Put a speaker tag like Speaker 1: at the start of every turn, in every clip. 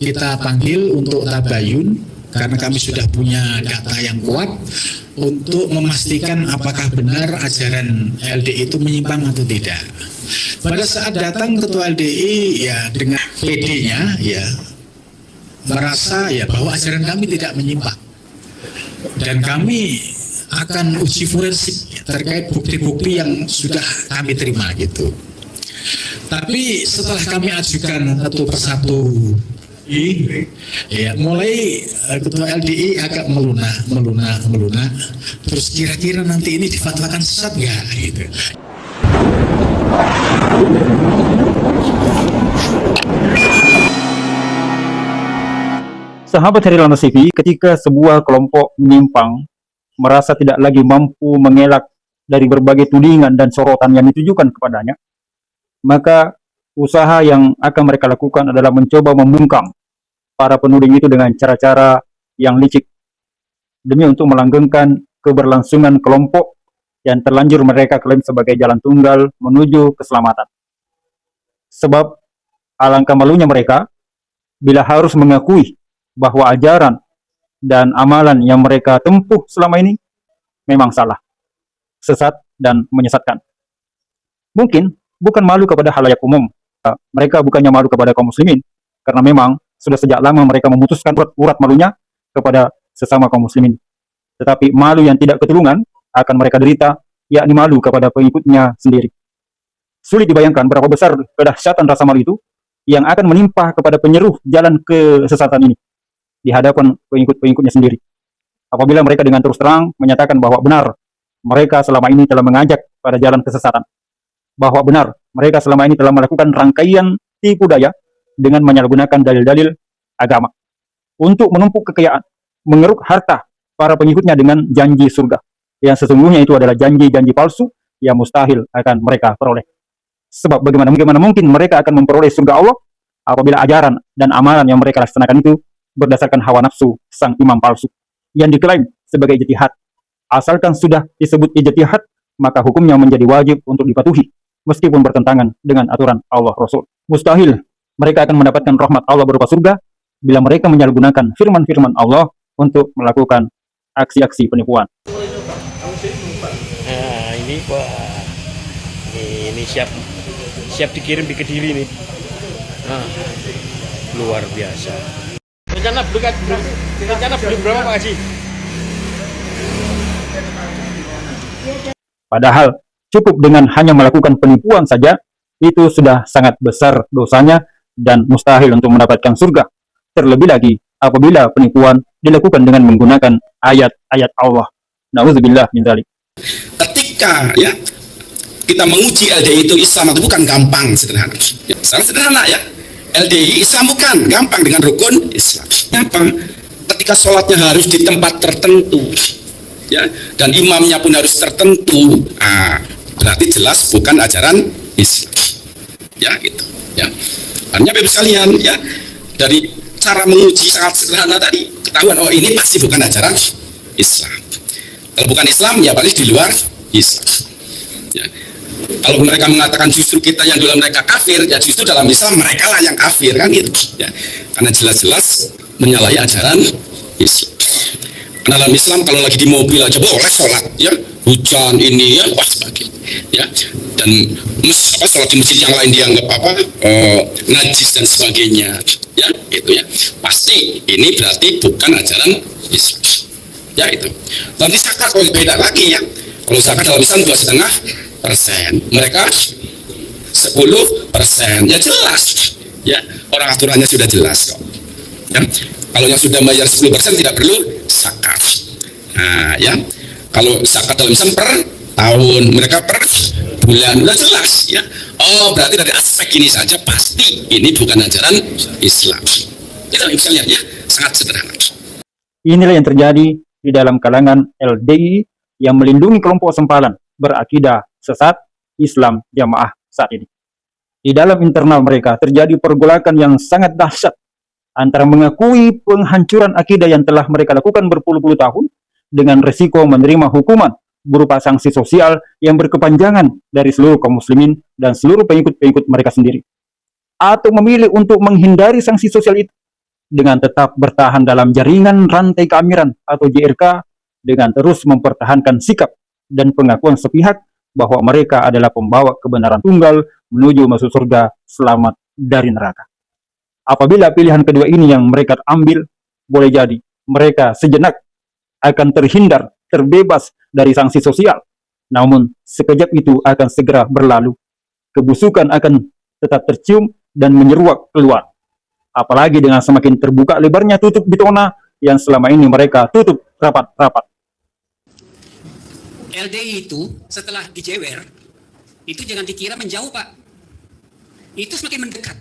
Speaker 1: kita panggil untuk tabayun karena kami sudah punya data yang kuat untuk memastikan apakah benar ajaran LDI itu menyimpang atau tidak. Pada saat datang ketua LDI ya dengan PD-nya ya merasa ya bahwa ajaran kami tidak menyimpang dan kami akan uji forensik terkait bukti-bukti yang sudah kami terima gitu. Tapi setelah kami ajukan satu persatu, ya mulai ketua LDI agak melunak, terus kira-kira nanti ini difatwakan sesat nggak gitu.
Speaker 2: Sahabat Heri Lantas TV, ketika sebuah kelompok menyimpang, merasa tidak lagi mampu mengelak dari berbagai tudingan dan sorotan yang ditujukan kepadanya, maka usaha yang akan mereka lakukan adalah mencoba membungkam para penuding itu dengan cara-cara yang licik demi untuk melanggengkan keberlangsungan kelompok yang terlanjur mereka klaim sebagai jalan tunggal menuju keselamatan. Sebab alangkah malunya mereka bila harus mengakui bahwa ajaran dan amalan yang mereka tempuh selama ini memang salah, sesat, dan menyesatkan. Mungkin bukan malu kepada halayak umum, mereka bukannya malu kepada kaum muslimin, karena memang sudah sejak lama mereka memutuskan urat malunya kepada sesama kaum muslimin. Tetapi malu yang tidak ketulungan akan mereka derita, yakni malu kepada pengikutnya sendiri. Sulit dibayangkan berapa besar kedahsyatan rasa malu itu yang akan menimpa kepada penyeruh jalan kesesatan ini di hadapan pengikut-pengikutnya sendiri. Apabila mereka dengan terus terang menyatakan bahwa benar mereka selama ini telah mengajak pada jalan kesesatan, bahwa benar mereka selama ini telah melakukan rangkaian tipu daya dengan menyalahgunakan dalil-dalil agama untuk menumpuk kekayaan, mengeruk harta para pengikutnya dengan janji surga, yang sesungguhnya itu adalah janji-janji palsu yang mustahil akan mereka peroleh. Sebab bagaimana mungkin mereka akan memperoleh surga Allah apabila ajaran dan amalan yang mereka laksanakan itu berdasarkan hawa nafsu sang imam palsu yang diklaim sebagai ijtihad. Asalkan sudah disebut ijtihad, maka hukumnya menjadi wajib untuk dipatuhi meskipun bertentangan dengan aturan Allah Rasul. Mustahil mereka akan mendapatkan rahmat Allah berupa surga bila mereka menyalahgunakan firman-firman Allah untuk melakukan aksi-aksi penipuan.
Speaker 3: Nah, ini Pak, ini siap dikirim di Kediri nih. Nah, luar biasa. Rencana beli berapa Pak Haji?
Speaker 2: Padahal cukup dengan hanya melakukan penipuan saja itu sudah sangat besar dosanya dan mustahil untuk mendapatkan surga. Terlebih lagi apabila penipuan dilakukan dengan menggunakan ayat-ayat Allah. Nauzubillah min dzalik.
Speaker 4: Ketika ya kita menguji LDI itu Islam itu bukan gampang, sederhana. Ya, sangat sederhana ya. LDI Islam bukan gampang dengan rukun Islam. Kenapa? Ketika sholatnya harus di tempat tertentu, ya, dan imamnya pun harus tertentu, berarti jelas bukan ajaran Islam. Ya, gitu. Ya. Artinya Bapak sekalian, ya, dari cara menguji sangat sederhana tadi, ketahuan oh ini pasti bukan ajaran Islam. Kalau bukan Islam, ya paling di luar Islam. Ya. Kalau mereka mengatakan justru kita yang dalam mereka kafir, ya justru dalam Islam mereka lah yang kafir, kan gitu ya. Karena jelas-jelas menyalahi ajaran Islam. Karena dalam Islam kalau lagi di mobil aja boleh sholat ya, hujan ini ya, wah sebagainya ya. Dan sholat di masjid yang lain dianggap najis dan sebagainya ya, itu ya. Pasti ini berarti bukan ajaran Islam. Ya itu. Nanti zakat kalau beda lagi ya. Kalau zakat dalam Islam 2,5%, mereka 10%, ya jelas ya, orang aturannya sudah jelas kok ya. Kalau yang sudah bayar 10% tidak perlu zakat. Nah ya, kalau zakat dalam Islam per tahun, mereka per bulan, sudah jelas ya. Oh berarti dari aspek ini saja pasti ini bukan ajaran Islam. Kita bisa lihat ya, sangat sederhana.
Speaker 2: Inilah yang terjadi di dalam kalangan LDI yang melindungi kelompok sempalan berakidah sesat Islam Jamaah saat ini. Di dalam internal mereka terjadi pergolakan yang sangat dahsyat antara mengakui penghancuran akidah yang telah mereka lakukan berpuluh-puluh tahun dengan resiko menerima hukuman berupa sanksi sosial yang berkepanjangan dari seluruh kaum muslimin dan seluruh pengikut-pengikut mereka sendiri, atau memilih untuk menghindari sanksi sosial itu dengan tetap bertahan dalam jaringan rantai keamiran atau JRK, dengan terus mempertahankan sikap dan pengakuan sepihak bahwa mereka adalah pembawa kebenaran tunggal menuju masuk surga selamat dari neraka. Apabila pilihan kedua ini yang mereka ambil, boleh jadi mereka sejenak akan terhindar, terbebas dari sanksi sosial. Namun sekejap itu akan segera berlalu. Kebusukan akan tetap tercium dan menyeruak keluar. Apalagi dengan semakin terbuka lebarnya tutup bitona yang selama ini mereka tutup rapat-rapat.
Speaker 5: LDI itu setelah dijewer, itu jangan dikira menjauh, Pak. Itu semakin mendekat.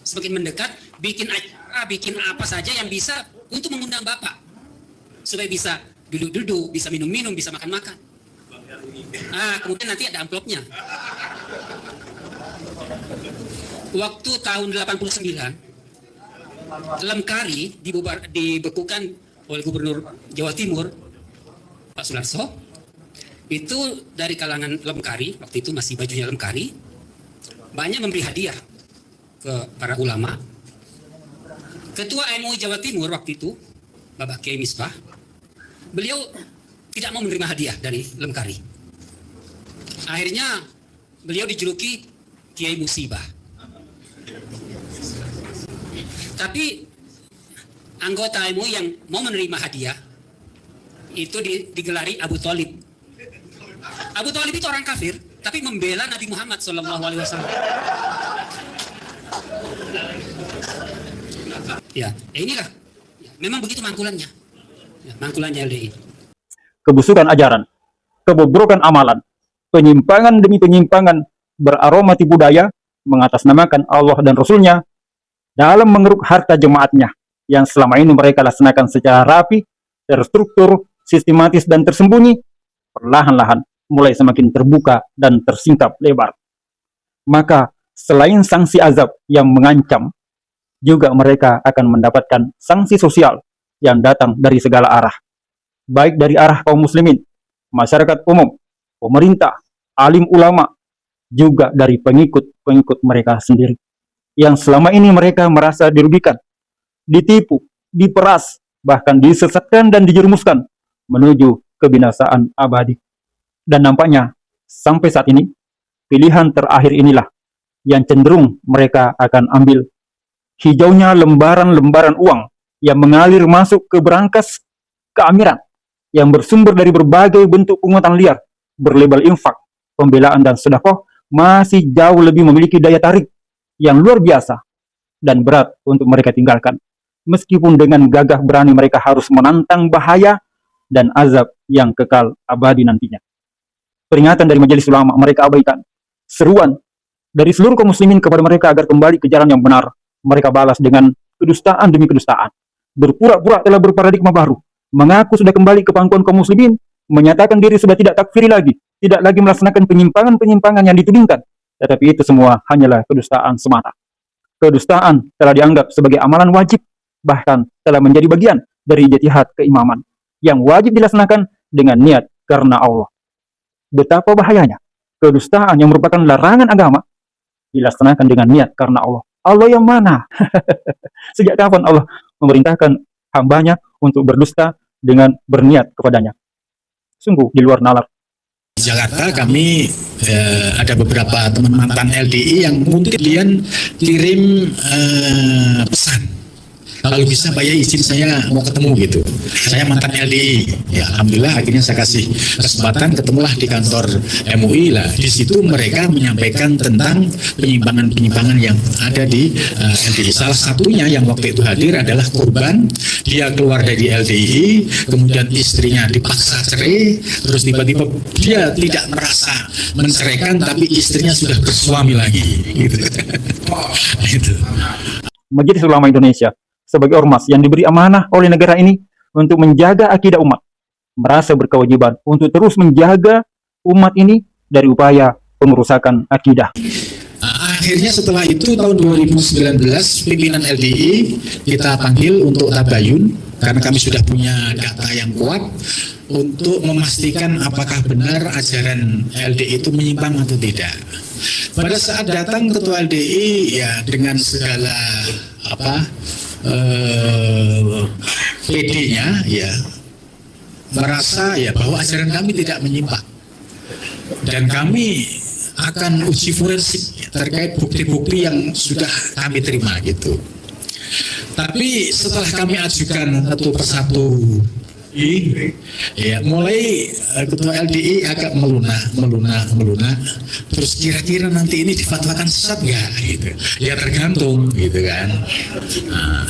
Speaker 5: Semakin mendekat, bikin acara, bikin apa saja yang bisa untuk mengundang Bapak. Supaya bisa duduk-duduk, bisa minum-minum, bisa makan-makan. Kemudian nanti ada amplopnya. Waktu tahun 89, Lemkari dibekukan oleh Gubernur Jawa Timur, Pak Sularso. Itu dari kalangan Lemkari, waktu itu masih bajunya Lemkari, banyak memberi hadiah ke para ulama. Ketua MUI Jawa Timur waktu itu, Bapak Kiai Misbah, beliau tidak mau menerima hadiah dari Lemkari. Akhirnya beliau dijuluki Kiai Musibah. Tapi anggota MUI yang mau menerima hadiah itu digelari Abu Thalib. Abu Thalib itu orang kafir, tapi membela Nabi Muhammad SAW. Ya, inilah. Memang begitu mangkulannya. Mangkulannya LDI.
Speaker 2: Kebusukan ajaran, kebobrokan amalan, penyimpangan demi penyimpangan beraroma tipu daya, mengatasnamakan Allah dan Rasul-Nya dalam mengeruk harta jemaatnya yang selama ini mereka laksanakan secara rapi, terstruktur, sistematis dan tersembunyi, perlahan-lahan mulai semakin terbuka dan tersingkap lebar. Maka selain sanksi azab yang mengancam, juga mereka akan mendapatkan sanksi sosial yang datang dari segala arah, baik dari arah kaum muslimin, masyarakat umum, pemerintah, alim ulama, juga dari pengikut-pengikut mereka sendiri, yang selama ini mereka merasa dirugikan, ditipu, diperas, bahkan disesatkan dan dijerumuskan menuju kebinasaan abadi. Dan nampaknya sampai saat ini, pilihan terakhir inilah yang cenderung mereka akan ambil. Hijaunya lembaran-lembaran uang yang mengalir masuk ke berangkas keamiran, yang bersumber dari berbagai bentuk pungutan liar, berlabel infak, pembelaan dan sedekah, masih jauh lebih memiliki daya tarik yang luar biasa dan berat untuk mereka tinggalkan. Meskipun dengan gagah berani mereka harus menantang bahaya dan azab yang kekal abadi nantinya. Peringatan dari majelis ulama mereka abaikan. Seruan dari seluruh kaum muslimin kepada mereka agar kembali ke jalan yang benar, mereka balas dengan kedustaan demi kedustaan. Berpura-pura telah berparadigma baru, mengaku sudah kembali ke pangkuan kaum muslimin, menyatakan diri sudah tidak takfiri lagi, tidak lagi melaksanakan penyimpangan-penyimpangan yang ditudingkan. Tetapi itu semua hanyalah kedustaan semata. Kedustaan telah dianggap sebagai amalan wajib, bahkan telah menjadi bagian dari jihad keimaman yang wajib dilaksanakan dengan niat karena Allah. Betapa bahayanya kedustaan yang merupakan larangan agama dilaksanakan dengan niat karena Allah. Allah yang mana? Sejak kapan Allah memerintahkan hambanya untuk berdusta dengan berniat kepadanya? Sungguh di luar nalar.
Speaker 1: Di Jakarta kami ada beberapa teman mantan LDI yang mungkin kalian kirim pesan. Kalau bisa Pak Yai izin saya mau ketemu gitu. Saya mantan LDI. Ya alhamdulillah akhirnya saya kasih kesempatan ketemulah di kantor MUI lah. Di situ mereka menyampaikan tentang penyimpangan-penyimpangan yang ada di LDI. Salah satunya yang waktu itu hadir adalah korban. Dia keluar dari LDI, kemudian istrinya dipaksa cerai, terus tiba-tiba dia tidak merasa menceraikan, tapi istrinya sudah bersuami lagi. Gitu. Itu.
Speaker 2: Majelis Ulama Indonesia sebagai ormas yang diberi amanah oleh negara ini untuk menjaga akidah umat, merasa berkewajiban untuk terus menjaga umat ini dari upaya pengerusakan akidah.
Speaker 1: Akhirnya setelah itu tahun 2019 pimpinan LDI kita panggil untuk tabayun karena kami sudah punya data yang kuat untuk memastikan apakah benar ajaran LDI itu menyimpang atau tidak. Pada saat datang ketua LDI ya dengan segala PD-nya ya merasa ya bahwa ajaran kami tidak menyimpang, dan kami akan uji forensik terkait bukti-bukti yang sudah kami terima gitu. Tapi setelah kami ajukan satu persatu, ya mulai ketua LDI agak melunak, terus kira-kira nanti ini difatwakan sesat nggak gitu, ya tergantung gitu kan. Nah,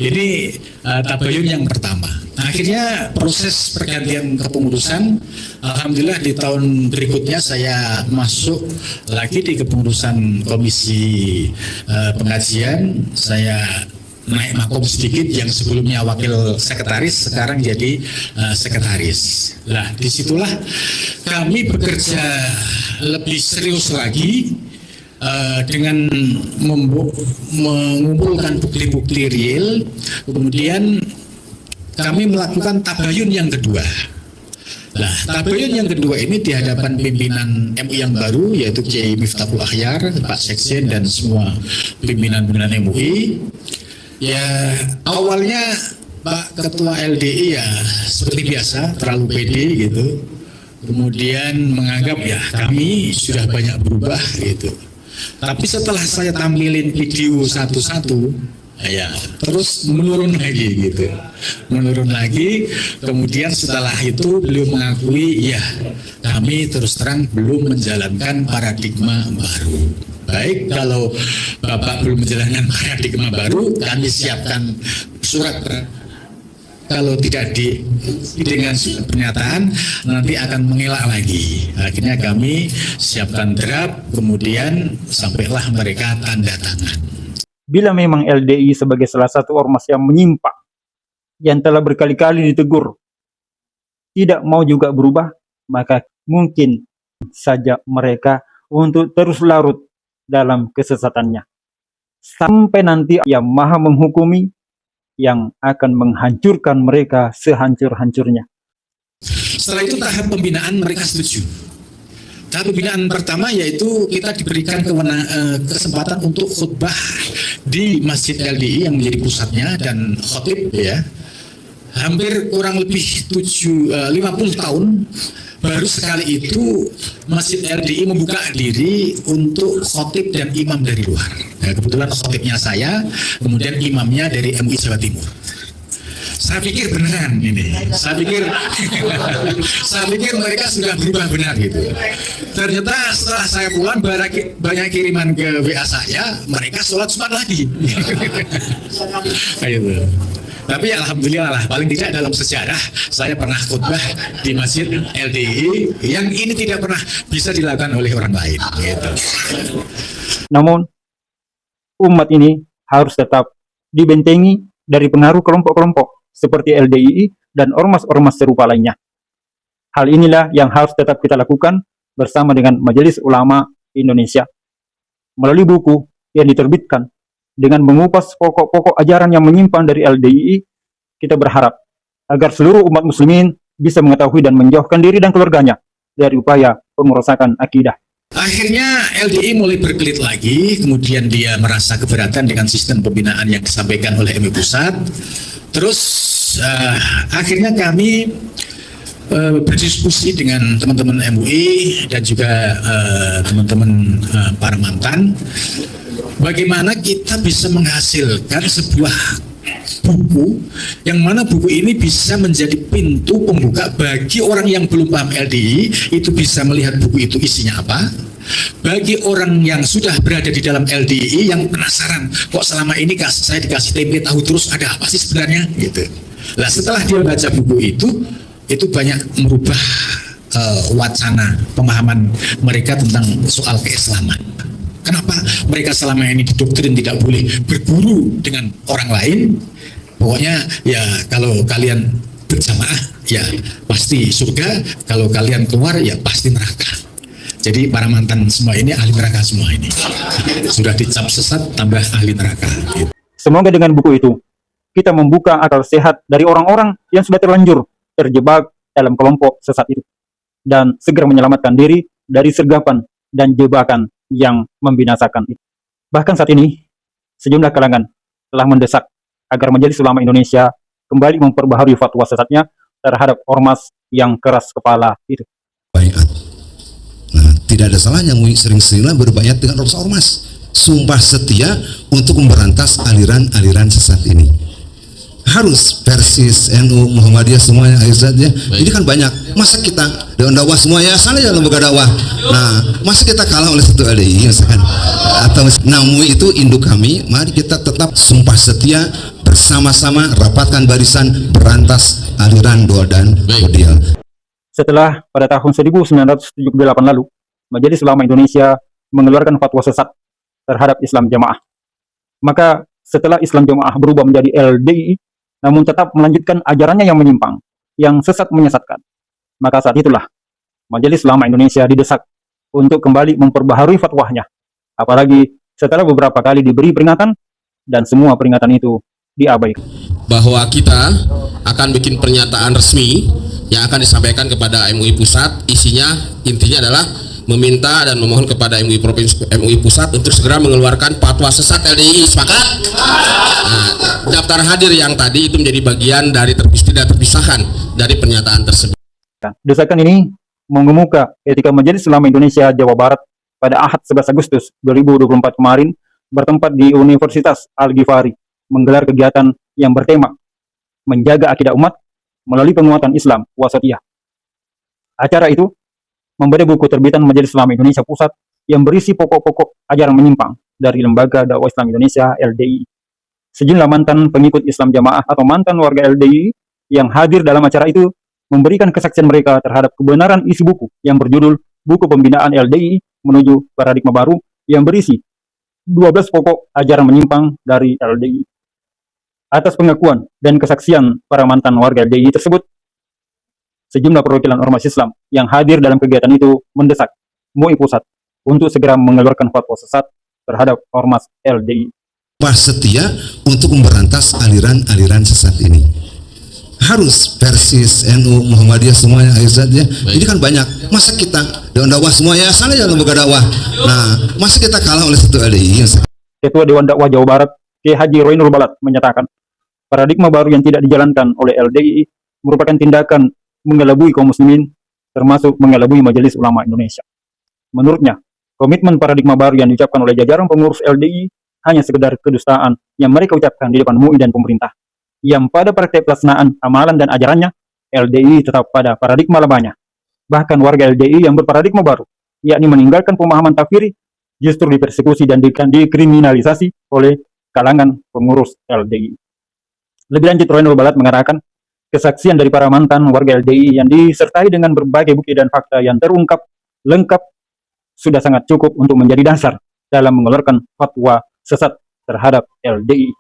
Speaker 1: ini tabayun yang pertama. Akhirnya proses pergantian kepengurusan, alhamdulillah di tahun berikutnya saya masuk lagi di kepengurusan komisi pengajian. Saya naik makom sedikit, yang sebelumnya wakil sekretaris sekarang jadi sekretaris. Nah, disitulah kami bekerja lebih serius lagi dengan mengumpulkan bukti-bukti real. Kemudian kami melakukan tabayun yang kedua. Nah, tabayun yang kedua ini di hadapan pimpinan MUI yang baru, yaitu Kiai Miftahul Akhyar, Pak Sekjen, dan semua pimpinan-pimpinan MUI. Ya, awalnya Pak Ketua LDI ya seperti biasa terlalu pede gitu. Kemudian menganggap ya kami sudah banyak berubah gitu. Tapi setelah saya tampilin video satu-satu, ya terus menurun lagi gitu. Menurun lagi. Kemudian setelah itu beliau mengakui ya kami terus terang belum menjalankan paradigma baru. Baik, kalau Bapak belum menjalankan paradigma baru, kami siapkan surat. Kalau tidak dengan pernyataan, nanti akan mengelak lagi. Akhirnya kami siapkan draft, kemudian sampailah mereka tanda tangan.
Speaker 2: Bila memang LDI sebagai salah satu ormas yang menyimpang, yang telah berkali-kali ditegur, tidak mau juga berubah, maka mungkin saja mereka untuk terus larut dalam kesesatannya. Sampai nanti yang maha menghukumi, yang akan menghancurkan mereka sehancur-hancurnya.
Speaker 1: Setelah itu tahap pembinaan mereka setuju. Tahap pembinaan pertama yaitu kita diberikan kesempatan untuk khutbah di Masjid LDI yang menjadi pusatnya, dan khotib ya. Hampir kurang lebih 50 tahun baru sekali itu Masjid LDI membuka diri untuk khotib dan imam dari luar. Nah, kebetulan khotibnya saya, kemudian imamnya dari MUI Jawa Timur. Saya pikir beneran ini. Saya pikir mereka sudah berubah benar gitu. Ternyata setelah saya pulang banyak kiriman ke WA saya, mereka sholat Jumat lagi. Kayak gitu. Tapi alhamdulillah lah, paling tidak dalam sejarah saya pernah khutbah di Masjid LDI yang ini tidak pernah bisa dilakukan oleh orang lain gitu.
Speaker 2: Namun umat ini harus tetap dibentengi dari pengaruh kelompok-kelompok seperti LDII dan ormas-ormas serupa lainnya. Hal inilah yang harus tetap kita lakukan bersama dengan Majelis Ulama Indonesia. Melalui buku yang diterbitkan dengan mengupas pokok-pokok ajaran yang menyimpang dari LDII, kita berharap agar seluruh umat muslimin bisa mengetahui dan menjauhkan diri dan keluarganya dari upaya pengerusakan akidah.
Speaker 1: Akhirnya LDI mulai berkelit lagi, kemudian dia merasa keberatan dengan sistem pembinaan yang disampaikan oleh MUI Pusat. Terus akhirnya kami berdiskusi dengan teman-teman MUI dan juga teman-teman para mantan, bagaimana kita bisa menghasilkan sebuah buku yang mana buku ini bisa menjadi pintu pembuka bagi orang yang belum paham LDI, itu bisa melihat buku itu isinya apa. Bagi orang yang sudah berada di dalam LDI yang penasaran, kok selama ini saya dikasih tempe tahu terus, ada apa sih sebenarnya gitu. Nah, setelah dia baca buku itu banyak merubah wacana pemahaman mereka tentang soal keislaman. Kenapa mereka selama ini didoktrin tidak boleh berguru dengan orang lain? Pokoknya ya kalau kalian berjamaah ya pasti surga, kalau kalian keluar ya pasti neraka. Jadi para mantan semua ini ahli neraka semua ini. Sudah dicap sesat tambah ahli neraka.
Speaker 2: Semoga dengan buku itu kita membuka akal sehat dari orang-orang yang sudah terlanjur terjebak dalam kelompok sesat itu, dan segera menyelamatkan diri dari sergapan dan jebakan yang membinasakan itu. Bahkan saat ini, sejumlah kalangan telah mendesak agar Majelis Ulama Indonesia kembali memperbaharui fatwa sesatnya terhadap ormas yang keras kepala itu.
Speaker 6: Baiat. Nah, tidak ada salahnya MUI sering-seringlah berbaiat dengan ormas. Sumpah setia untuk memberantas aliran-aliran sesat ini. Harus Persis, NU, Muhammadiyah semuanya, Aizatnya. Ini kan banyak. Masa kita Dewan Dakwah semua ya sana ya lembaga dakwah. Nah, masa kita kalah oleh satu LDI misalkan? Atau MUI itu induk kami. Mari kita tetap sumpah setia bersama-sama rapatkan barisan berantas aliran doa dan bodial.
Speaker 2: Setelah pada tahun 1978 lalu, Majelis Ulama Indonesia mengeluarkan fatwa sesat terhadap Islam Jamaah. Maka setelah Islam Jamaah berubah menjadi LDI, namun tetap melanjutkan ajarannya yang menyimpang, yang sesat menyesatkan. Maka saat itulah Majelis Ulama Indonesia didesak untuk kembali memperbaharui fatwanya. Apalagi setelah beberapa kali diberi peringatan dan semua peringatan itu diabaikan.
Speaker 7: Bahwa kita akan bikin pernyataan resmi yang akan disampaikan kepada MUI Pusat. Intinya adalah meminta dan memohon kepada MUI Pusat untuk segera mengeluarkan fatwa sesat LDI. Sepakat? Nah, daftar hadir yang tadi itu menjadi bagian dari tidak terpisahkan dari pernyataan tersebut.
Speaker 2: Desakan ini mengemuka ketika Majelis Ulama Indonesia Jawa Barat pada Ahad 11 Agustus 2024 kemarin bertempat di Universitas Al-Ghifari menggelar kegiatan yang bertema menjaga akidah umat melalui penguatan Islam Wasatiyah. Acara itu memberi buku terbitan Majelis Ulama Indonesia Pusat yang berisi pokok-pokok ajaran menyimpang dari Lembaga Dakwah Islam Indonesia LDI. Sejumlah mantan pengikut Islam Jamaah atau mantan warga LDI yang hadir dalam acara itu memberikan kesaksian mereka terhadap kebenaran isi buku yang berjudul Buku Pembinaan LDI Menuju Paradigma Baru yang berisi 12 pokok ajaran menyimpang dari LDI. Atas pengakuan dan kesaksian para mantan warga LDI tersebut, sejumlah perwakilan ormas Islam yang hadir dalam kegiatan itu mendesak MUI Pusat untuk segera mengeluarkan fatwa sesat terhadap ormas LDI.
Speaker 6: Sumpah setia untuk memberantas aliran-aliran sesat ini. Harus Persis, NU, Muhammadiyah semuanya, Aizatnya. Ini kan banyak. Masa kita Dewan Dakwah semua ya sana ya lembaga dakwah. Nah, masa kita kalah oleh satu LDI misalkan?
Speaker 2: Ketua Dewan Dakwah Jawa Barat, Kiai Haji Roinul Balat menyatakan, paradigma baru yang tidak dijalankan oleh LDI merupakan tindakan mengelabui kaum muslimin, termasuk mengelabui Majelis Ulama Indonesia. Menurutnya, komitmen paradigma baru yang diucapkan oleh jajaran pengurus LDI hanya sekedar kedustaan yang mereka ucapkan di depan MUI dan pemerintah. Yang pada praktek pelaksanaan amalan dan ajarannya, LDI tetap pada paradigma lamanya. Bahkan warga LDI yang berparadigma baru, yakni meninggalkan pemahaman takfiri, justru dipersekusi dan dikriminalisasi oleh kalangan pengurus LDI. Lebih lanjut, Roinul Balat mengatakan, kesaksian dari para mantan warga LDI yang disertai dengan berbagai bukti dan fakta yang terungkap lengkap sudah sangat cukup untuk menjadi dasar dalam mengeluarkan fatwa sesat terhadap LDI.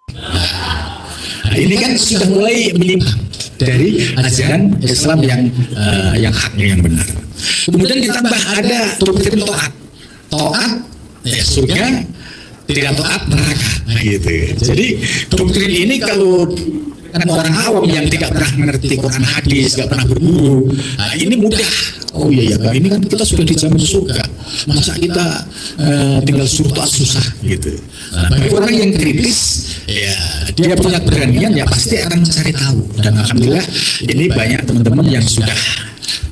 Speaker 1: Nah, ini kan sudah mulai menyimpang dari ajaran Islam yang hak, yang benar. Kemudian ditambah ada doktrin taat, ya surga, tidak taat neraka. Nah, gitu. Jadi doktrin ini kalau orang awam yang tidak pernah mengerti Quran hadis, nggak pernah berguru, nah, ini mudah. Oh iya ya, ini kan kita sudah dijamin surga. Masa kita tinggal surga susah gitu. Nah, bagi orang yang kritis, ya dia punya keberanian, ya pasti akan mencari tahu. Dan alhamdulillah ini banyak teman-teman yang sudah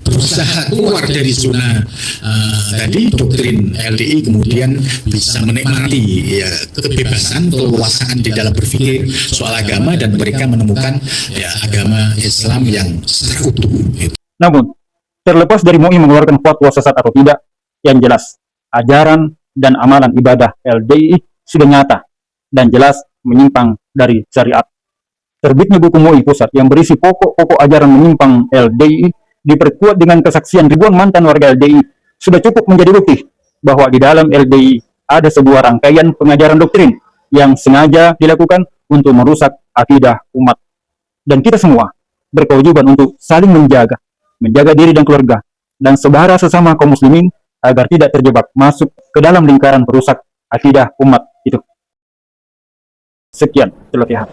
Speaker 1: berusaha keluar dari zona tadi doktrin LDI, kemudian bisa menikmati ya, kebebasan, keleluasaan di dalam berpikir soal agama, dan mereka menemukan ya, agama Islam yang secara utuh. Gitu.
Speaker 2: Namun, terlepas dari MUI mengeluarkan fatwa sesat atau tidak, yang jelas ajaran dan amalan ibadah LDI sudah nyata dan jelas menyimpang dari syariat. Terbitnya buku MUI Pusat yang berisi pokok-pokok ajaran menyimpang LDI diperkuat dengan kesaksian ribuan mantan warga LDI sudah cukup menjadi bukti bahwa di dalam LDI ada sebuah rangkaian pengajaran doktrin yang sengaja dilakukan untuk merusak akidah umat. Dan kita semua berkewajiban untuk saling menjaga diri dan keluarga, dan saudara sesama kaum muslimin agar tidak terjebak masuk ke dalam lingkaran perusak akidah umat itu. Sekian, terima kasih.